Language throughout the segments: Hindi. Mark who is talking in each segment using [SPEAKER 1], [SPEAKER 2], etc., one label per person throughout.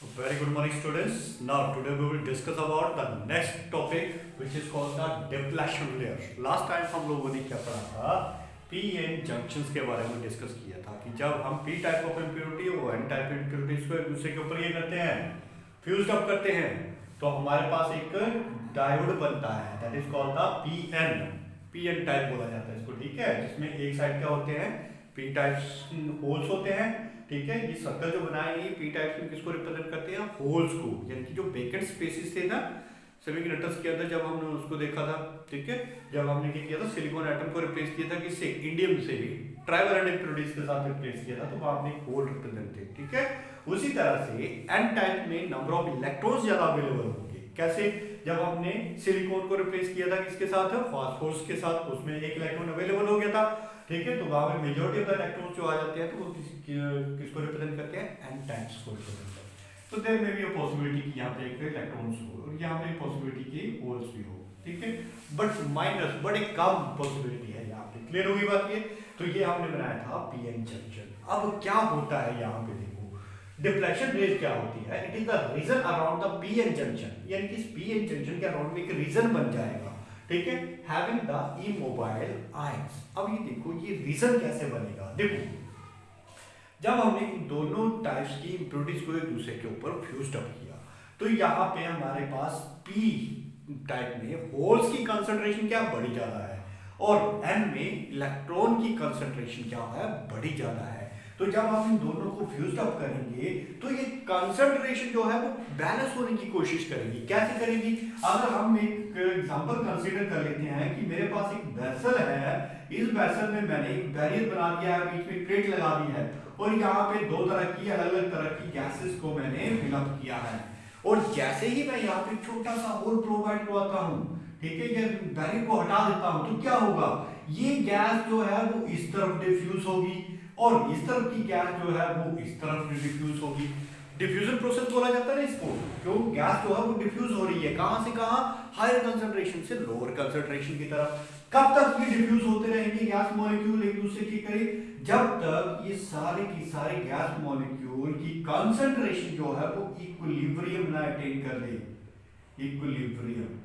[SPEAKER 1] Very good morning, students. Now, today we will discuss about the next topic, which is called the depletion layer. Last time हम लोगों ने क्या पढ़ा था? पी एन जंक्शंस के बारे में डिस्कस किया था कि जब हम पी टाइप ऑफ इम्प्योरिटी और एन टाइप इम्प्योरिटीज को एक दूसरे के ऊपर ये करते हैं, फ्यूज अप करते हैं, तो हमारे पास एक डायोड बनता है, that is called the P N type बोला जाता है इसको, ठीक है, जिसमें एक साइड क्या होते हैं, पी टाइप होल्स होते हैं, ठीक है। ये सर्कल जो बनाए गए पी टाइप्स में किसको रिप्रेजेंट करते हैं, होल्स को, यानी कि जो वेकेंट स्पेसेस थे ना सेमीकंडक्टर्स के अंदर, जब हमने उसको देखा था, ठीक है, जब हमने क्या किया था, सिलिकॉन एटम को रिप्लेस किया था किससे, इंडियम से, ट्राइवैलेंट इम्प्योरिटीज के साथ रिप्लेस किया था, तो वहां पे होल रिप्रेजेंट थे, ठीक है। उसी तरह से एन टाइप में नंबर ऑफ इलेक्ट्रॉन्स ज्यादा अवेलेबल होंगे। कैसे? जब हमने सिलिकॉन को रिप्लेस किया था किसके साथ, फास्फोरस के साथ, उसमें एक इलेक्ट्रॉन अवेलेबल हो गया था, ठीक है, तो वहां पे मेजॉरिटी ऑफ द इलेक्ट्रॉन्स जो आ जाते हैं, तो वो किसको रिप्रेजेंट करते हैं, एन टाइप्स को रिप्रेजेंट करते हैं। तो देयर में भी अ पॉसिबिलिटी कि यहां पे एक इलेक्ट्रॉन्स हो और यहां पे पॉसिबिलिटी कि होल्स भी हो, ठीक है, बट माइनस, बट एक कम पॉसिबिलिटी है यहां पे। क्लियर होगी बात ये? तो ये हमने बनाया था पीएन जंक्शन। अब क्या होता है यहां पे, देखो, डिफ्लेक्शन रेज क्या होती है, it is the region around the PN junction, यानी कि इस पीएन जंक्शन के अराउंड में एक रीजन बन जाएगा, ठीक है, हैविंग द इमोबाइल आयंस। अब ये देखो, ये रीजन कैसे बनेगा, देखो, जब हमने इन दोनों टाइप्स की इम्प्योरिटीज को एक दूसरे के ऊपर फ्यूज्ड अप किया, तो यहाँ पे हमारे पास पी टाइप में होल्स की कंसंट्रेशन क्या बड़ी ज्यादा है, और एन में इलेक्ट्रॉन की कंसंट्रेशन क्या है, बड़ी ज्यादा है। तो जब हम इन दोनों को फ्यूज्ड अप करेंगे, तो ये कंसंट्रेशन जो है वो बैलेंस होने की कोशिश करेगी। कैसे करेगी? अगर हम एक एग्जांपल कंसीडर कर लेते हैं कि मेरे पास एक वेसल है, इस वेसल में मैंने एक बैरियर बना दिया है, बीच में प्लेट लगा दी है, और यहाँ पे दो तरह की अलग अलग तरह की गैसेस को मैंने फिलअप किया है, और जैसे ही मैं यहाँ पे छोटा सा होल प्रोवाइड करवाता हूँ, ठीक है, ये बैरियर को हटा देता हूँ, तो क्या होगा, ये गैस जो है वो इस तरफ डिफ्यूज होगी, और इस तरफ की गैस जो है वो इस तरफ डिफ्यूज होगी। डिफ्यूजन प्रोसेस बोला जाता है ना इसको, क्यों, गैस जो है वो डिफ्यूज हो रही है, कहां से कहां, हायर कंसंट्रेशन से लोअर कंसंट्रेशन की तरफ। कब तक ये डिफ्यूज होते रहेंगे गैस मॉलिक्यूल एक दूसरे के करीब, जब तक ये सारे की सारे गैस मॉलिक्यूल की कंसंट्रेशन जो है वो इक्विलिब्रियम ना अटेन कर ले, इक्विलिब्रियम,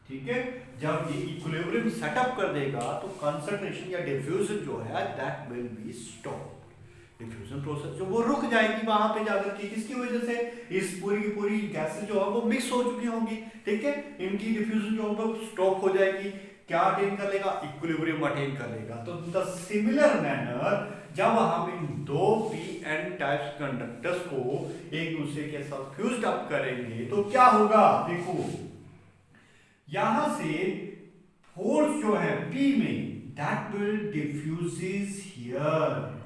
[SPEAKER 1] ठीक है। जब ये इक्विलिब्रियम सेटअप कर देगा, तो कंसंट्रेशन या डिफ्यूजन जो है that will be stop, diffusion process जो वो रुक जाएगी वहां पे जाकर के, किसकी वजह से, इस पूरी की पूरी गैसेस जो है वो मिक्स हो चुकी होंगी, ठीक है, इनकी डिफ्यूजन जो है वो स्टॉप हो जाएगी। क्या अटेन कर लेगा, इक्विलिब्रियम अटेन कर लेगा। तो द सिमिलर मैनर जब हम इन दो पी एन टाइप्स कंडक्टर्स को एक दूसरे के साथ फ्यूज्ड अप करेंगे, तो क्या होगा, देखो, यहां से फोर्स जो है P में that will diffuses here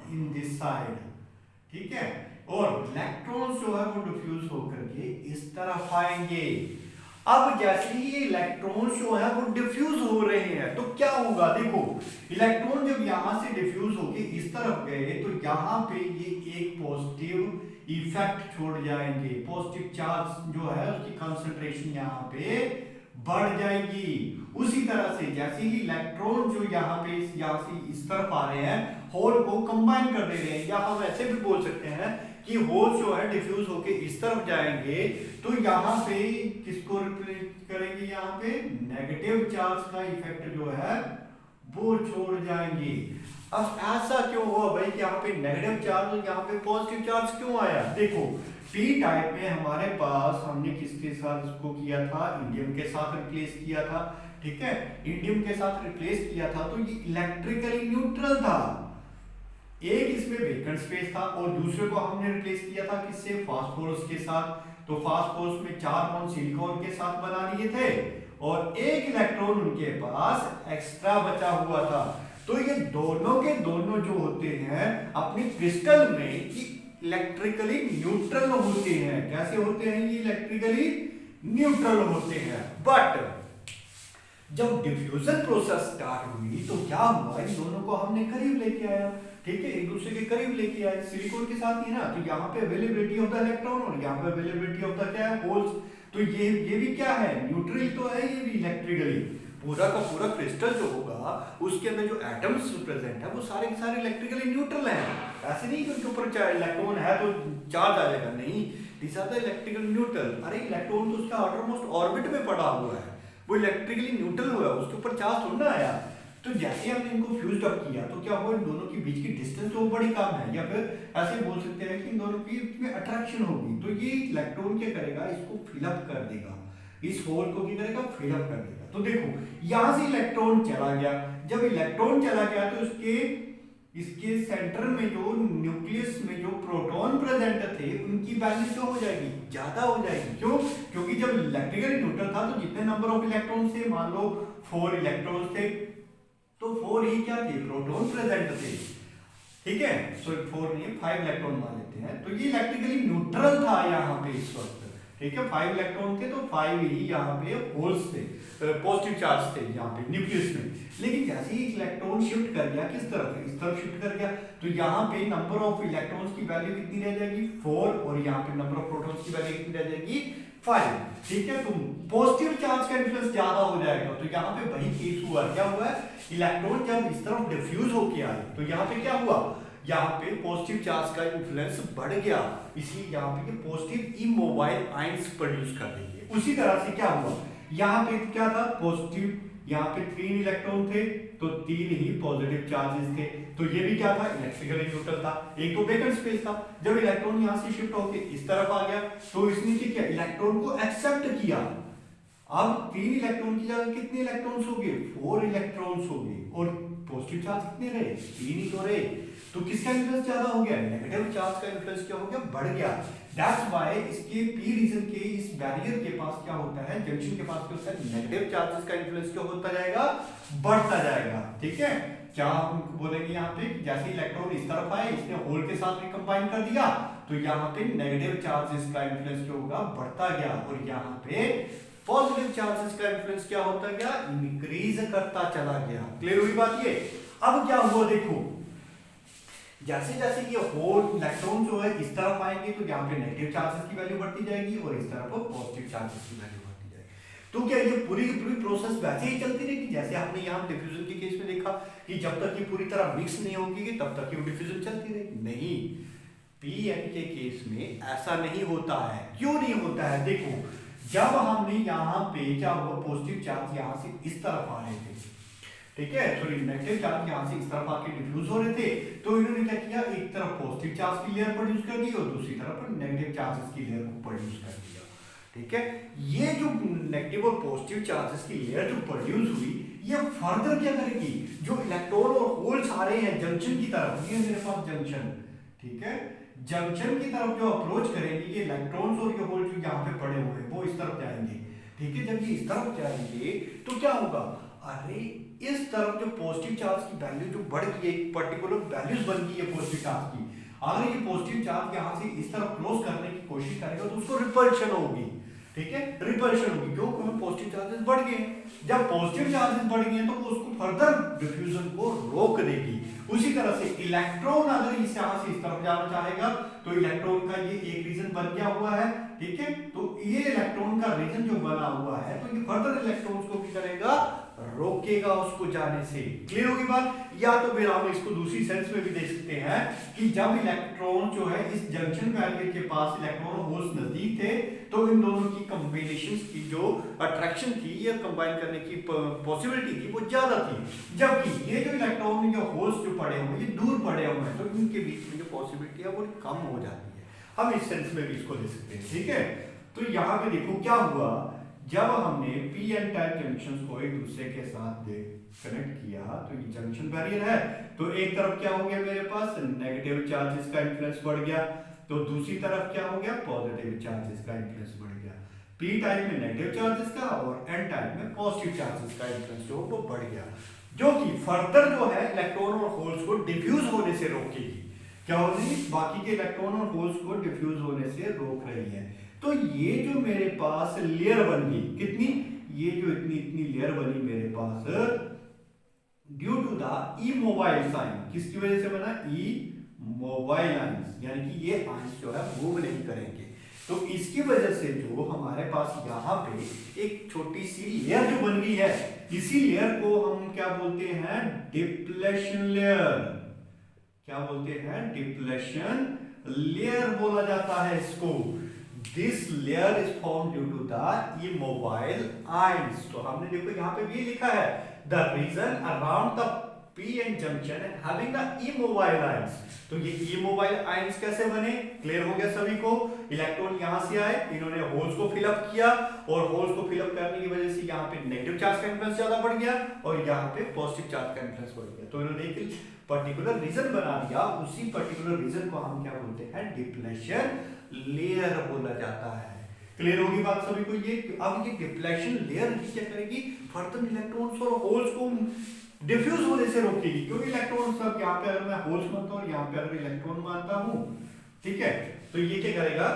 [SPEAKER 1] in this side, ठीक है, और इलेक्ट्रॉन्स जो है वो डिफ्यूज होकर के इस तरफ आएंगे। अब जैसे ही ये इलेक्ट्रॉन्स जो है वो डिफ्यूज हो रहे हैं, तो क्या होगा, देखो, इलेक्ट्रॉन जब यहां से डिफ्यूज होके इस तरफ गए, तो यहां पे ये एक पॉजिटिव इफेक्ट छोड़ जाएंगे, पॉजिटिव चार्ज जो है उसकी कंसंट्रेशन यहां पे बढ़ जाएगी। उसी तरह से जैसे ही इलेक्ट्रॉन जो यहाँ पे से इस तरफ आ रहे हैं, होल को कंबाइन कर दे रहे हैं, या हम ऐसे भी बोल सकते हैं कि होल जो है डिफ्यूज होके इस तरफ जाएंगे, तो यहाँ पे किसको रिप्लेस करेंगे, यहाँ पे नेगेटिव चार्ज का इफेक्ट जो है वो छोड़ जाएंगे। अब ऐसा क्यों हुआ भाई कि यहाँ पे नेगेटिव चार्ज और यहाँ पे पॉजिटिव चार्ज क्यों आया? देखो, पी टाइप में हमारे पास हमने किसके साथ इसको किया था, इंडियम के साथ रिप्लेस किया था, ठीक है, इंडियम के साथ रिप्लेस किया था, तो ये इलेक्ट्रिकली न्यूट्रल था, एक इसमें वेकेंट स्पेस था, और दूसरे को हमने रिप्लेस किया था किससे, फास्फोरस के साथ, तो फास्फोरस में 4 बॉन्ड सिलिकॉन के साथ बना लिए थे, और एक इलेक्ट्रॉन उनके पास एक्स्ट्रा बचा हुआ था। तो ये दोनों के दोनों जो होते हैं अपनी क्रिस्टल में इलेक्ट्रिकली न्यूट्रल होते हैं। कैसे होते हैं ये? इलेक्ट्रिकली न्यूट्रल होते हैं। बट जब डिफ्यूजन प्रोसेस स्टार्ट हुई, तो क्या हुआ, इन दोनों को हमने करीब लेके आया, ठीक है, एक दूसरे के करीब लेके आए, सिलिकॉन के साथ ही ना, तो यहाँ पे अवेलेबिलिटी ऑफ द इलेक्ट्रॉन और यहाँ पे अवेलेबिलिटी ऑफ द क्या है, होल्स, तो ये भी क्या है, न्यूट्रल तो है, ये भी इलेक्ट्रिकली, पूरा का पूरा क्रिस्टल जो होगा उसके अंदर जो एटम्स प्रेजेंट है वो सारे के सारे इलेक्ट्रिकली न्यूट्रल हैं। ऐसे नहीं कि उनके ऊपर इलेक्ट्रॉन है तो चार्ज आ जाएगा, नहीं, this are the electrical neutral. अरे इलेक्ट्रॉन तो उसका आउटरमोस्ट ऑर्बिट में पड़ा हुआ है, वो इलेक्ट्रिकली न्यूट्रल हुआ है, उसके ऊपर चार्ज थोड़ा ना आया। तो जैसे हमने इनको फ्यूज अप किया तो क्या हुआ, इन दोनों के बीच की डिस्टेंस तो बड़ी कम है, या फिर ऐसे बोल सकते हैं कि इन दोनों की में अट्रैक्शन होगी। तो ये इलेक्ट्रॉन क्या करेगा, इसको फिलअप कर देगा, इस होल को क्या करेगा, फिलअप कर देगा। तो देखो यहां से इलेक्ट्रॉन चला गया, जब इलेक्ट्रॉन चला गया तो इसके सेंटर में जो न्यूक्लियस में जो प्रोटॉन प्रेजेंट थे उनकी वैल्यू क्या हो जाएगी, ज्यादा हो जाएगी। क्यों, क्योंकि जब इलेक्ट्रिकली न्यूट्रल था तो जितने नंबर ऑफ इलेक्ट्रॉन थे, मान लो 4 इलेक्ट्रॉन थे, तो 4 ही क्या थे, प्रोटॉन प्रेजेंट थे। ठीक है, सो 4 नहीं 5 इलेक्ट्रॉन मान लेते हैं। तो ये इलेक्ट्रिकली न्यूट्रल था यहाँ पे इस वक्त। ठीक है, 5 इलेक्ट्रॉन थे तो 5 ही यहाँ पे होल्स थे, पॉजिटिव चार्ज थे यहाँ पे न्यूक्लियस में। लेकिन जैसे ही इलेक्ट्रॉन शिफ्ट कर गया किस तरफ, इस तरफ शिफ्ट कर गया, तो यहाँ पे नंबर ऑफ इलेक्ट्रॉन्स की वैल्यू कितनी रह जाएगी, 4, और यहाँ पे नंबर ऑफ प्रोटॉन्स की वैल्यू कितनी रह जाएगी, 5। ठीक है, तो पॉजिटिव चार्ज का इन्फ्लुएंस ज्यादा हो जाएगा। तो यहाँ पे वही केस हुआ, क्या हुआ, इलेक्ट्रॉन जब इस तरफ डिफ्यूज होके आए तो यहाँ पे क्या हुआ, यहाँ पे पॉजिटिव चार्ज का इन्फ्लुएंस बढ़ गया, इसलिए यहाँ पे पॉजिटिव इमोबाइल आयंस प्रोड्यूस कर देंगे। उसी तरह से क्या हुआ, यहाँ पे क्या था, पॉजिटिव, यहाँ पे 3 इलेक्ट्रॉन थे तो 3 ही पॉजिटिव चार्जेस थे। तो ये भी क्या था, इलेक्ट्रिकली न्यूट्रल था, एक तो वेकेंट स्पेस था। जब इलेक्ट्रॉन यहाँ से शिफ्ट होके इस तरफ आ गया तो इसने क्या, इलेक्ट्रॉन को एक्सेप्ट किया। अब 3 इलेक्ट्रॉन की जगह कितने इलेक्ट्रॉन्स हो गए, 4 इलेक्ट्रॉन्स हो गए, और पॉजिटिव चार्ज कितने रहे, 3 ही तो रहे। तो किसका इन्फ्लुएंस ज्यादा हो गया, नेगेटिव चार्ज का इन्फ्लुएंस क्या हो गया, बढ़ गया। दैट्स व्हाई इसके पी रीजन के इस बैरियर के पास क्या होता है, जंक्शन के पास क्या होता है, नेगेटिव चार्जेस का इन्फ्लुएंस क्या होता जाएगा, बढ़ता जाएगा। ठीक है, क्या हम बोलेंगे यहाँ पे, जैसे इलेक्ट्रॉन इस तरफ आए, इसने होल के साथ में कंबाइन कर दिया, तो यहाँ पे नेगेटिव चार्जेस का इन्फ्लुएंस क्या होगा, बढ़ता गया, और यहाँ पे पॉजिटिव चार्जेस का इन्फ्लुएंस क्या होता गया, इंक्रीज करता चला गया। क्लियर हुई बात ये। अब क्या हुआ, देखो जैसे जैसे ये होल इलेक्ट्रॉन जो है इस तरफ आएंगे तो यहाँ पे नेगेटिव चार्जेस की वैल्यू बढ़ती जाएगी, और इस तरफ पॉजिटिव चार्जेस की वैल्यू बढ़ती जाएगी। तो क्या ये पूरी की पूरी प्रोसेस वैसे ही चलती रहेगी, जैसे हमने यहाँ डिफ्यूजन के केस में देखा कि जब तक ये पूरी तरह मिक्स नहीं होगी तब तक ये डिफ्यूजन चलती रहेगी? नहीं, पीएन के केस में ऐसा नहीं होता है। क्यों नहीं होता है, देखो जब हमने यहाँ पे क्या हुआ, पॉजिटिव चार्ज यहाँ से इस तरफ आ रहे थे, ठीक है, सॉरी नेगेटिव चार्ज यहाँ से इस तरफ आके डिफ्यूज हो रहे थे, तो इन्होंने क्या किया, एक तरफ पॉजिटिव चार्ज की लेयर प्रोड्यूस कर दी और दूसरी तरफ नेगेटिव चार्जेस की लेयर को प्रोड्यूस कर दिया। ठीक है, ये जो नेगेटिव और पॉजिटिव चार्जेस की लेयर जो प्रोड्यूस हुई, ये फर्दर क्या करेगी, जो इलेक्ट्रॉन और होल्स आ रहे हैं जंक्शन की तरफ, ये मेरे पास जंक्शन, ठीक है, जंक्शन की तरफ जो अप्रोच करेंगे, ये इलेक्ट्रॉन्स और ये होल्स जो यहाँ पे पड़े हुए हैं वो इस तरफ जाएंगे। ठीक है, जब ये इस तरफ जाएंगे तो क्या होगा, अरे इस तरफ जो पॉजिटिव चार्ज की वैल्यू जो बढ़ गई, एक पर्टिकुलर वैल्यूज बन गई है पॉजिटिव चार्ज की, अगर ये पॉजिटिव चार्ज यहाँ से इस तरफ क्रॉस करने की कोशिश करेगा तो उसको रिपल्शन होगी। ठीक है, रिपल्शन होगी, क्यों, क्योंकि पॉजिटिव चार्जेस बढ़ गए। जब पॉजिटिव चार्जेस बढ़ गए तो वो उसको फर्दर डिफ्यूजन को रोक देगी। उसी तरह से इलेक्ट्रॉन अगर इस यहाँ से इस तरफ जाना चाहेगा तो इलेक्ट्रॉन का ये एक रीजन बन गया हुआ है। ठीक है, तो ये इलेक्ट्रॉन का रीजन जो बना हुआ है तो ये फर्दर इलेक्ट्रॉन्स को क्या करेगा, रोकेगा उसको जाने से। क्लियर होगी बात। या तो फिर हम इसको दूसरी सेंस में भी देख सकते हैं कि जब इलेक्ट्रॉन जो है इस जंक्शन बैरियर के पास इलेक्ट्रॉन होल्स नजदीक थे तो इन दोनों की कॉम्बिनेशंस की जो अट्रैक्शन थी या कंबाइन करने की पॉसिबिलिटी थी वो ज्यादा थी, जबकि ये जो इलेक्ट्रॉन या होल्स जो पड़े हुए ये दूर पड़े हुए हैं तो इनके बीच में जो पॉसिबिलिटी है वो कम हो जाती है। हम इस सेंस में भी इसको देख सकते हैं। ठीक है, तो यहाँ पे देखो क्या हुआ, जब हमने पी एन टाइप जंक्शंस को एक दूसरे के साथ कनेक्ट किया तो ये जंक्शन बैरियर है, तो एक तरफ क्या हो गया, मेरे पास नेगेटिव चार्जेस का इन्फ्लुएंस बढ़ गया, तो दूसरी तरफ क्या हो गया, पॉजिटिव चार्जेस का इन्फ्लुएंस बढ़ गया। पी टाइप में नेगेटिव चार्जेस का और एन टाइप में पॉजिटिव चार्जेस का इन्फ्लुएंस जो वो बढ़ गया, जो कि फर्दर जो है इलेक्ट्रॉन और होल्स को डिफ्यूज होने से रोकेगी। क्या हो रही है, बाकी के इलेक्ट्रॉन और होल्स को डिफ्यूज होने से रोक रही है। तो ये जो मेरे पास लेयर बन गई, कितनी, ये जो इतनी इतनी लेयर बनी मेरे पास due to the immobile sign, किसकी वजह से बना, इमोबाइल आयंस, यानी कि ये आयंस जो है मूव नहीं करेंगे। तो इसकी वजह से जो हमारे पास यहाँ पे एक छोटी सी लेयर जो बन गई है, इसी लेयर को हम क्या बोलते हैं, डिप्लेशन लेयर। क्या बोलते हैं, डिप्लेशन लेयर बोला जाता है इसको। This layer is form due to the immobile ions. तो हमने देखो यहाँ पे भी लिखा है the region around the P N junction having the immobile ions. तो ये इमोबाइल आयंस कैसे बने, क्लियर हो गया सभी को। इलेक्ट्रॉन यहां से आए, इन्होंने होल्स को फिलअप किया और होल्स को फिलअप करने की वजह से यहाँ पे नेगेटिव चार्ज का इन्फ्लुएंस ज्यादा बढ़ गया और यहाँ पे पॉजिटिव चार्ज का इन्फ्लुएंस बढ़ गया। तो इन्होंने एक पर्टिकुलर रीजन बना दिया, उसी पर्टिकुलर रीजन को हम क्या बोलते हैं, डिप्लेशन लेयर बोला जाता है। क्लियर होगी बात सभी को ये। अब ये डिप्लेशन लेयर क्या करेगी, फर्दर इलेक्ट्रॉन्स और होल्स को डिफ्यूज होने से रोकेगी, क्योंकि इलेक्ट्रॉन सब यहाँ पे अगर मैं होल्स मानता हूँ, यहाँ पे अगर इलेक्ट्रॉन मानता हूँ, ठीक है, तो ये क्या करेगा,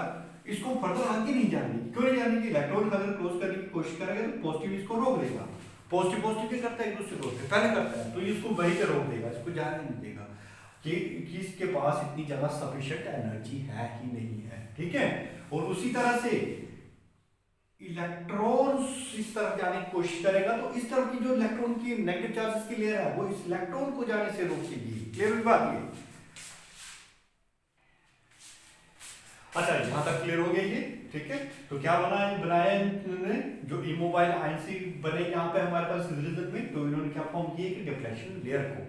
[SPEAKER 1] इसको फर्दर आगे नहीं जाने, क्यों नहीं जाने की, इलेक्ट्रॉन अगर क्लोज करने की कोशिश करेगा तो पॉजिटिव इसको रोक देगा। पॉजिटिव पॉजिटिव क्या करता है, एक दूसरे को पहले करता है, तो इसको वहीं पे रोक देगा, इसको जाने नहीं देगा कि इसके पास इतनी ज्यादा सफिशिएंट एनर्जी है ही नहीं है, ठीक है। और उसी तरह से इलेक्ट्रॉन इस तरफ जाने की कोशिश करेगा तो इस तरफ की जो इलेक्ट्रॉन की नेगेटिव चार्जेस की लेयर है वो इस इलेक्ट्रॉन को जाने से रोकेगी। क्लियर हुई बात ये। अच्छा यहां तक क्लियर हो गया ये, ठीक है। तो क्या बनाया इन्होंने, जो इमोबाइल आयंस बने यहाँ पे हमारे पास रीजन में, तो इन्होंने क्या फॉर्म किया कि डिप्लेशन लेयर को,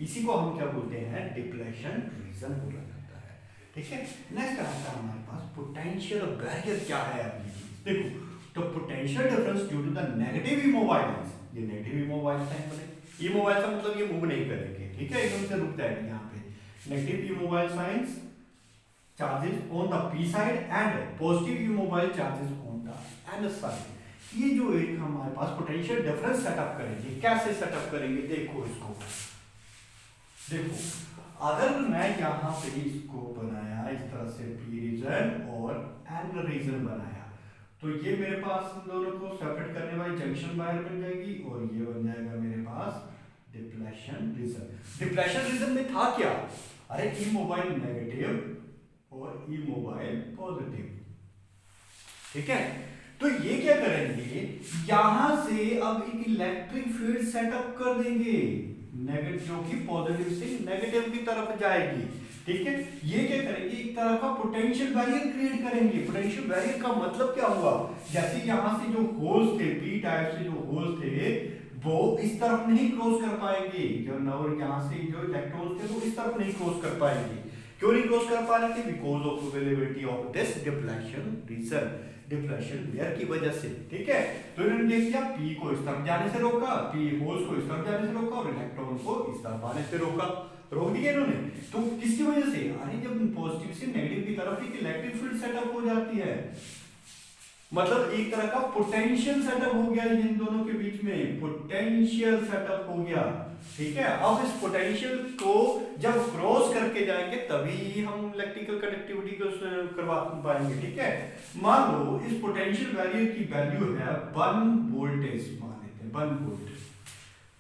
[SPEAKER 1] इसी को हम क्या बोलते हैं, डिप्लेशन रीजन बोला जाता है, ठीक है। नेक्स्ट आता है हमारे पास पोटेंशियल बैरियर क्या है। अभी देखो, तो potential difference due to the negative immobile ions, ये नेगेटिव इमोबाइल आयंस बने, इमोबाइल का मतलब ये मूव नहीं करेंगे, ठीक है, एकदम से रुक जाएंगे। यहाँ पे negative immobile ions charges on the P side and positive immobile charges on the N side. ये जो एक हमारे पास पोटेंशियल डिफरेंस सेटअप करेंगे, कैसे सेटअप करेंगे, देखो इसको, देखो अगर मैं यहाँ पे इसको बनाया इस तरह से पी रीजन और एन रीजन बनाया, तो ये मेरे पास इन दोनों को सेपरेट करने वाली जंक्शन वायर बन जाएगी और ये बन जाएगा मेरे पास डिप्लेशन रीजन। डिप्लेशन रीजन में था क्या, अरे इमोबाइल नेगेटिव और इमोबाइल पॉजिटिव, ठीक है। तो ये क्या करेंगे, यहां से अब एक इलेक्ट्रिक फील्ड सेटअप कर देंगे, नेगेटिव जो कि पॉजिटिव से नेगेटिव की तरफ जाएगी, ठीक है। ये क्या करेंगे, एक तरह का पोटेंशियल बैरियर क्रिएट करेंगे। पोटेंशियल बैरियर का मतलब क्या हुआ, जैसे यहां से जो होल्स थे, पी टाइप से जो होल्स थे वो इस तरफ नहीं क्रॉस कर पाएंगे, जो और यहां से जो इलेक्ट्रॉन्स थे वो इस तरफ नहीं क्रॉस कर पाएंगे। क्यों नहीं क्रॉस कर पाएंगे, because of availability of this depletion region, depletion layer की वजह से, ठीक है। तो इन्होंने देख लिया, पी को इस तरफ जाने से रोका, पी होल्स को इस तरफ जाने से रोका और इलेक्ट्रॉन को इस तरफ आने से रोक दिया इन्होंने। तो किसकी वजह से, अरे जब पॉजिटिव से नेगेटिव की तरफ एक इलेक्ट्रिक फील्ड सेटअप हो जाती है, मतलब एक तरह का पोटेंशियल सेटअप हो गया इन दोनों के बीच में, पोटेंशियल सेटअप हो गया, ठीक है। अब इस पोटेंशियल को जब क्रॉस करके जाएंगे तभी हम इलेक्ट्रिकल कंडक्टिविटी को करवा पाएंगे, ठीक है। मान लो इस पोटेंशियल बैरियर की वैल्यू है 1 वोल्टेज, मान लेते हैं 1 वोल्ट।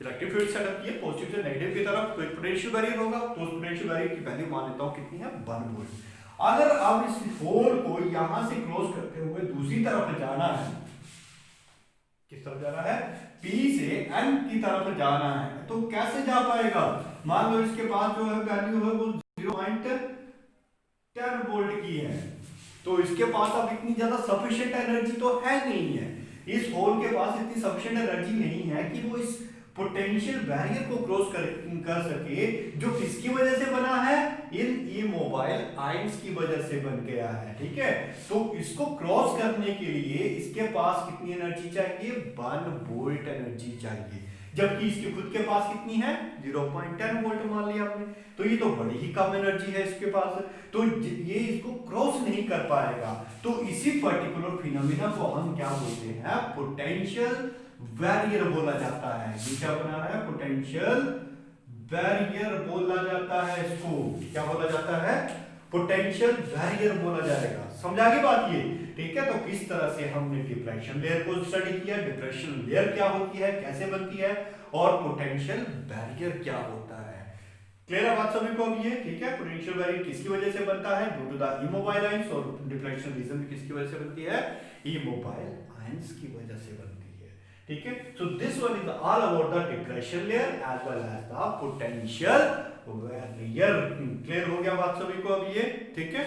[SPEAKER 1] इलेक्ट्रिक फील्ड सेटअप किया पॉजिटिव से नेगेटिव की तरफ, तो एक पोटेंशियल बैरियर होगा, तो उस पोटेंशियल बैरियर की वैल्यू मान लेता हूं कितनी है, 1 वोल्ट। अगर अब इस होल को यहां से क्रॉस करते हुए दूसरी तरफ जाना है, किस तरफ जाना है, P से N की तरफ जाना है, तो कैसे जा पाएगा, मान लो इसके पास जो है वैल्यू है वो 0.10 वोल्ट की है, तो इसके पास अब इतनी ज्यादा सफिशिएंट एनर्जी तो है नहीं है, इस होल के पास इतनी सफिशिएंट एनर्जी नहीं है कि वो इस पोटेंशियल बैरियर को क्रॉस कर सके, जो किसकी वजह से बना है, इन इमोबाइल आयंस की वजह से बन गया है, ठीक है। तो इसको क्रॉस करने के लिए इसके पास कितनी एनर्जी चाहिए, 1 वोल्ट एनर्जी चाहिए, जबकि इसके खुद के पास कितनी है, 0.10 वोल्ट मान लिया हमने, तो ये तो बड़ी ही कम एनर्जी है इसके पास, तो ये इसको क्रॉस नहीं कर पाएगा। तो इसी पर्टिकुलर फिनोमिना को हम क्या बोलते हैं, पोटेंशियल बैरियर बोला जाता है। ये क्या बना रहा है, पोटेंशियल बैरियर बोला जाता है, इसको क्या बोला जाता है, पोटेंशियल बैरियर बोला जाएगा। समझा गई बात ये, ठीक है। तो किस तरह से हमने डिप्लेशन लेयर को स्टडी किया, डिप्लेशन लेयर क्या होती है, कैसे बनती है, और पोटेंशियल बैरियर क्या होता है। क्लियर है बात सभी को अब ये, ठीक है। पोटेंशियल बैरियर किसकी वजह से बनता है, due to the immobile ions, और डिप्लेशन रीजन किसकी वजह से बनती है, इमोबाइल आयंस की वजह से बनती है, ठीक है। So this one is all about the depletion layer as well as the potential barrier. Clear हो गया बात सभी को अब ये, ठीक है।